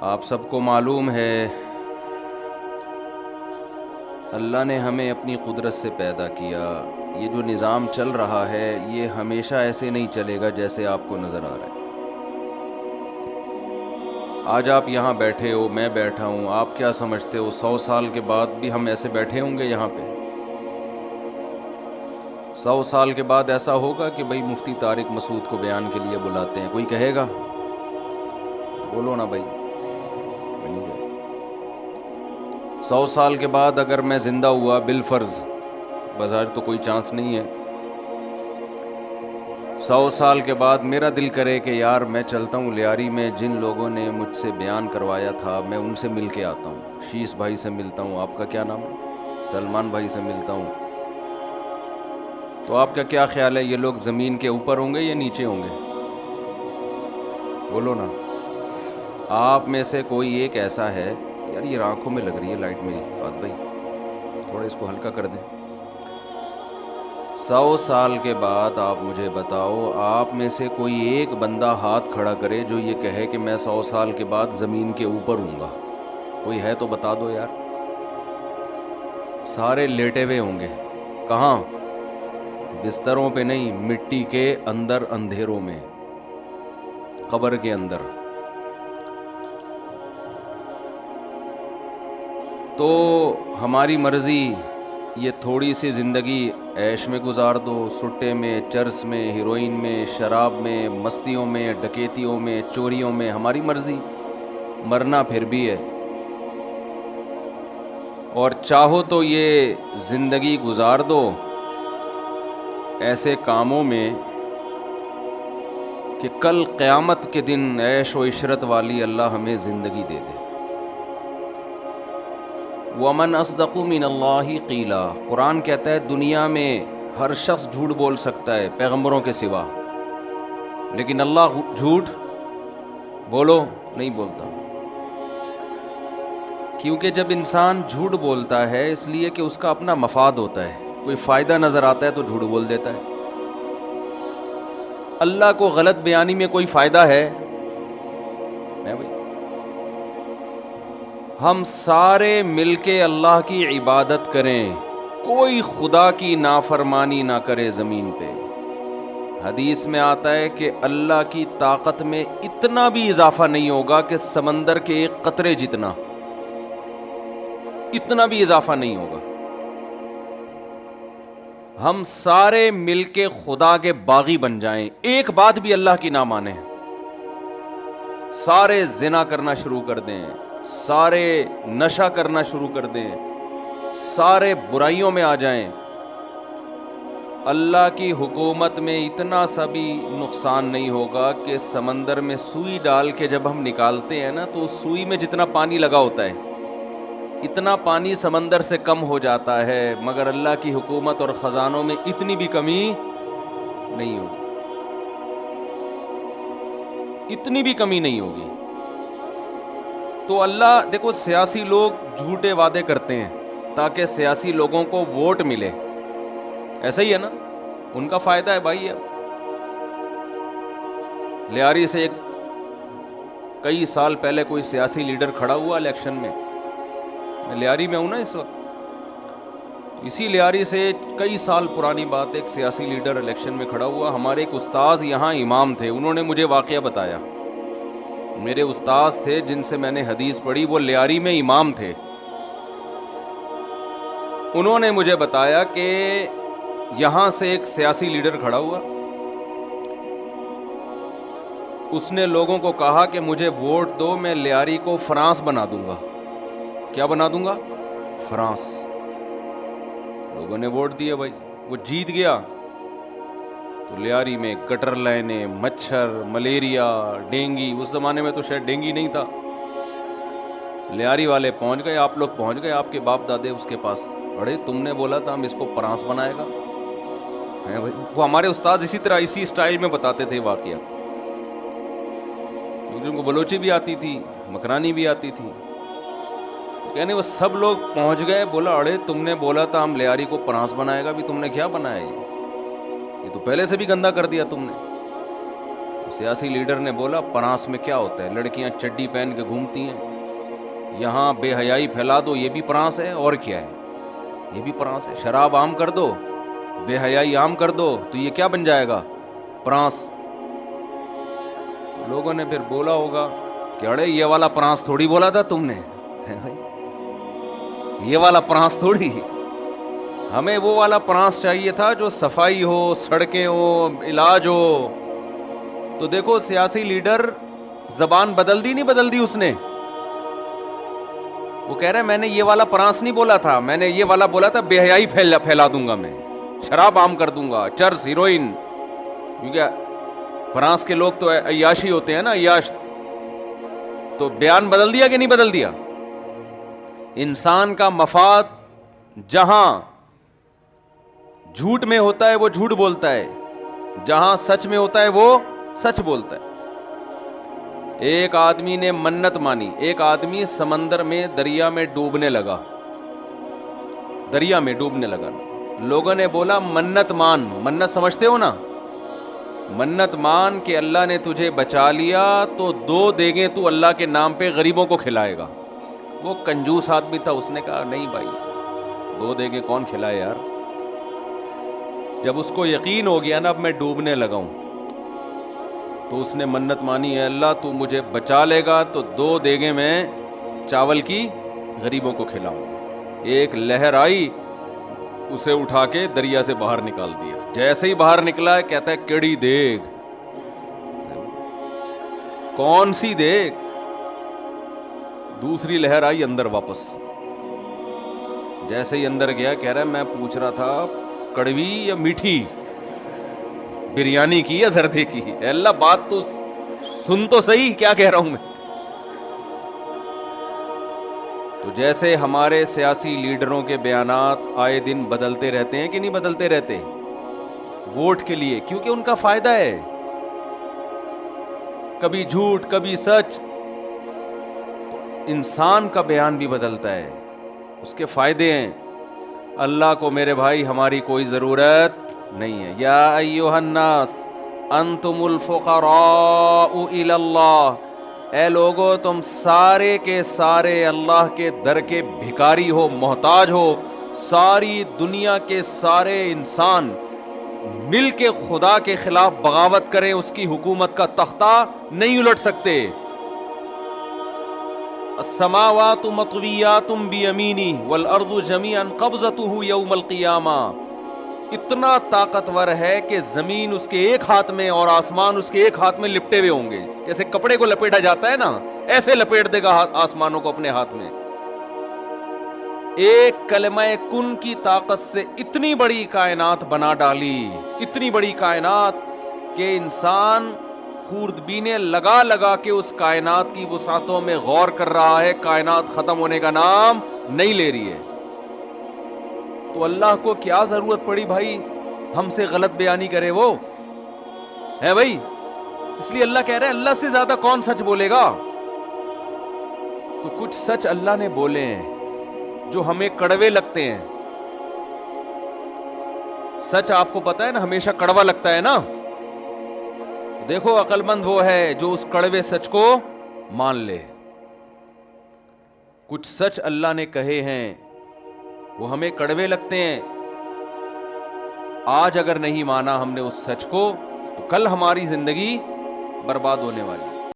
آپ سب کو معلوم ہے اللہ نے ہمیں اپنی قدرت سے پیدا کیا. یہ جو نظام چل رہا ہے یہ ہمیشہ ایسے نہیں چلے گا جیسے آپ کو نظر آ رہا ہے. آج آپ یہاں بیٹھے ہو، میں بیٹھا ہوں، آپ کیا سمجھتے ہو 100 سال کے بعد بھی ہم ایسے بیٹھے ہوں گے یہاں پہ؟ 100 سال کے بعد ایسا ہوگا کہ بھئی مفتی طارق مسعود کو بیان کے لیے بلاتے ہیں، کوئی کہے گا؟ بولو نا بھائی. 100 سال کے بعد اگر میں زندہ ہوا بالفرض، بظاہر تو کوئی چانس نہیں ہے، 100 سال کے بعد میرا دل کرے کہ یار میں چلتا ہوں لیاری میں، جن لوگوں نے مجھ سے بیان کروایا تھا میں ان سے مل کے آتا ہوں، شیس بھائی سے ملتا ہوں، آپ کا کیا نام ہے، سلمان بھائی سے ملتا ہوں، تو آپ کا کیا خیال ہے یہ لوگ زمین کے اوپر ہوں گے یا نیچے ہوں گے؟ بولو نا. آپ میں سے کوئی ایک ایسا ہے، یار یہ آنکھوں میں لگ رہی ہے لائٹ میری، فات بھائی تھوڑا اس کو ہلکا کر دیں. 100 سال کے بعد آپ مجھے بتاؤ، آپ میں سے کوئی ایک بندہ ہاتھ کھڑا کرے جو یہ کہے کہ میں 100 سال کے بعد زمین کے اوپر ہوں گا. کوئی ہے تو بتا دو یار. سارے لیٹے ہوئے ہوں گے. کہاں؟ بستروں پہ نہیں، مٹی کے اندر، اندھیروں میں، قبر کے اندر. تو ہماری مرضی، یہ تھوڑی سی زندگی عیش میں گزار دو، سٹے میں، چرس میں، ہیروئن میں، شراب میں، مستیوں میں، ڈکیتیوں میں، چوریوں میں، ہماری مرضی. مرنا پھر بھی ہے. اور چاہو تو یہ زندگی گزار دو ایسے کاموں میں کہ کل قیامت کے دن عیش و عشرت والی اللہ ہمیں زندگی دے دے. وَمَنْ أَصْدَقُ مِنَ اللَّهِ قِيلًا. قرآن کہتا ہے دنیا میں ہر شخص جھوٹ بول سکتا ہے پیغمبروں کے سوا، لیکن اللہ جھوٹ بولو نہیں بولتا. کیونکہ جب انسان جھوٹ بولتا ہے اس لیے کہ اس کا اپنا مفاد ہوتا ہے، کوئی فائدہ نظر آتا ہے تو جھوٹ بول دیتا ہے. اللہ کو غلط بیانی میں کوئی فائدہ ہے؟ بھائی ہم سارے مل کے اللہ کی عبادت کریں، کوئی خدا کی نافرمانی نہ کرے زمین پہ. حدیث میں آتا ہے کہ اللہ کی طاقت میں اتنا بھی اضافہ نہیں ہوگا کہ سمندر کے ایک قطرے جتنا، اتنا بھی اضافہ نہیں ہوگا. ہم سارے مل کے خدا کے باغی بن جائیں، ایک بات بھی اللہ کی نہ مانیں، سارے زنا کرنا شروع کر دیں، سارے نشہ کرنا شروع کر دیں، سارے برائیوں میں آ جائیں، اللہ کی حکومت میں اتنا سا بھی نقصان نہیں ہوگا کہ سمندر میں سوئی ڈال کے جب ہم نکالتے ہیں نا تو اس سوئی میں جتنا پانی لگا ہوتا ہے اتنا پانی سمندر سے کم ہو جاتا ہے، مگر اللہ کی حکومت اور خزانوں میں اتنی بھی کمی نہیں ہوگی، اتنی بھی کمی نہیں ہوگی. تو اللہ دیکھو، سیاسی لوگ جھوٹے وعدے کرتے ہیں تاکہ سیاسی لوگوں کو ووٹ ملے، ایسا ہی ہے نا، ان کا فائدہ ہے بھائی. لیاری سے کئی سال پہلے کوئی سیاسی لیڈر کھڑا ہوا الیکشن میں لیاری میں ہوں نا اس وقت، اسی لیاری سے کئی سال پرانی بات، ایک سیاسی لیڈر الیکشن میں کھڑا ہوا. ہمارے ایک استاذ یہاں امام تھے، انہوں نے مجھے واقعہ بتایا. میرے استاذ تھے جن سے میں نے حدیث پڑھی، وہ لیاری میں امام تھے. انہوں نے مجھے بتایا کہ یہاں سے ایک سیاسی لیڈر کھڑا ہوا، اس نے لوگوں کو کہا کہ مجھے ووٹ دو، میں لیاری کو فرانس بنا دوں گا. کیا بنا دوں گا؟ فرانس. لوگوں نے ووٹ دیا، بھائی وہ جیت گیا. تو لیاری میں گٹر لائنیں، مچھر، ملیریا، ڈینگی، اس زمانے میں تو شاید ڈینگی نہیں تھا. لیاری والے پہنچ گئے، آپ لوگ پہنچ گئے، آپ کے باپ دادے اس کے پاس، بڑے تم نے بولا تھا ہم اس کو فرانس بنائے گا. وہ ہمارے استاد اسی طرح اسی اسٹائل میں بتاتے تھے واقعہ، کیونکہ ان کو بلوچی بھی آتی تھی، مکرانی بھی آتی تھی. یعنی وہ سب لوگ پہنچ گئے. بولا اڑے تم نے بولا تھا ہم لیاری کو فرانس بنائے گا، بھی تم نے کیا بنایا؟ یہ تو پہلے سے بھی گندا کر دیا تم نے. سیاسی لیڈر نے بولا فرانس میں کیا ہوتا ہے, لڑکیاں چڈی پہن کے گھومتی ہیں, یہاں بے حیائی پھیلا دو یہ بھی فرانس ہے, اور کیا ہے یہ بھی فرانس ہے, شراب عام کر دو, بے حیائی عام کر دو, تو یہ کیا بن جائے گا, فرانس. تو لوگوں نے پھر بولا ہوگا کہ اڑے یہ والا فرانس تھوڑی بولا تھا تم نے, یہ والا فرانس تھوڑی, ہمیں وہ والا فرانس چاہیے تھا جو صفائی ہو, سڑکیں ہو, علاج ہو. تو دیکھو سیاسی لیڈر زبان بدل دی نہیں بدل دی اس نے, وہ کہہ رہے میں نے یہ والا فرانس نہیں بولا تھا, میں نے یہ والا بولا تھا بے حیائی پھیلا دوں گا, میں شراب عام کر دوں گا, چرس, ہیروئن, کیونکہ فرانس کے لوگ تو عیاشی ہوتے ہیں نا, عیاش. تو بیان بدل دیا کہ نہیں بدل دیا. انسان کا مفاد جہاں جھوٹ میں ہوتا ہے وہ جھوٹ بولتا ہے, جہاں سچ میں ہوتا ہے وہ سچ بولتا ہے. ایک آدمی نے منت مانی, ایک آدمی سمندر میں دریا میں ڈوبنے لگا, لوگوں نے بولا منت مان, منت سمجھتے ہو نا, منت مان کہ اللہ نے تجھے بچا لیا تو 2 دیگیں تو اللہ کے نام پہ غریبوں کو کھلائے گا. وہ کنجوس آدمی تھا, اس نے کہا نہیں بھائی 2 دیگیں کون کھلائے یار. جب اس کو یقین ہو گیا نا اب میں ڈوبنے لگا ہوں, تو اس نے منت مانی ہے اللہ تو مجھے بچا لے گا تو 2 دیگیں میں چاول کی غریبوں کو کھلاؤں. ایک لہر آئی, اسے اٹھا کے دریا سے باہر نکال دیا. جیسے ہی باہر نکلا ہے کہتا ہے کیڑی دیگ, کون سی دیگ. دوسری لہر آئی اندر واپس, جیسے ہی اندر گیا کہہ رہا ہے میں پوچھ رہا تھا کڑوی یا میٹھی, بریانی کی یا زردے کی, اے اللہ بات تو سن تو صحیح کیا کہہ رہا ہوں میں. تو جیسے ہمارے سیاسی لیڈروں کے بیانات آئے دن بدلتے رہتے ہیں کہ نہیں بدلتے رہتے, ووٹ کے لیے, کیونکہ ان کا فائدہ ہے, کبھی جھوٹ کبھی سچ. انسان کا بیان بھی بدلتا ہے, اس کے فائدے ہیں. اللہ کو میرے بھائی ہماری کوئی ضرورت نہیں ہے. یا ایھا الناس انتم الفقراء الی اللہ, اے لوگو تم سارے کے سارے اللہ کے در کے بھکاری ہو, محتاج ہو. ساری دنیا کے سارے انسان مل کے خدا کے خلاف بغاوت کریں, اس کی حکومت کا تختہ نہیں الٹ سکتے. السماوات مطویات بیمینی والارض جمیعا قبضتہ یوم القیامہ. اتنا طاقتور ہے کہ زمین اس کے ایک ہاتھ میں اور آسمان اس کے ایک ہاتھ میں لپٹے ہوئے ہوں گے. جیسے کپڑے کو لپیٹا جاتا ہے نا, ایسے لپیٹ دے گا آسمانوں کو اپنے ہاتھ میں. ایک کلمہ کن کی طاقت سے اتنی بڑی کائنات بنا ڈالی, اتنی بڑی کائنات کہ انسان خوردبینیں لگا لگا کے اس کائنات کی وسعتوں میں غور کر رہا ہے, کائنات ختم ہونے کا نام نہیں لے رہی ہے. تو اللہ کو کیا ضرورت پڑی بھائی ہم سے غلط بیانی کرے, وہ ہے بھائی. اس لیے اللہ کہہ رہے ہیں اللہ سے زیادہ کون سچ بولے گا. تو کچھ سچ اللہ نے بولے ہیں جو ہمیں کڑوے لگتے ہیں. سچ آپ کو پتا ہے نا ہمیشہ کڑوا لگتا ہے نا. دیکھو عقل مند وہ ہے جو اس کڑوے سچ کو مان لے. کچھ سچ اللہ نے کہے ہیں وہ ہمیں کڑوے لگتے ہیں. آج اگر نہیں مانا ہم نے اس سچ کو تو کل ہماری زندگی برباد ہونے والی.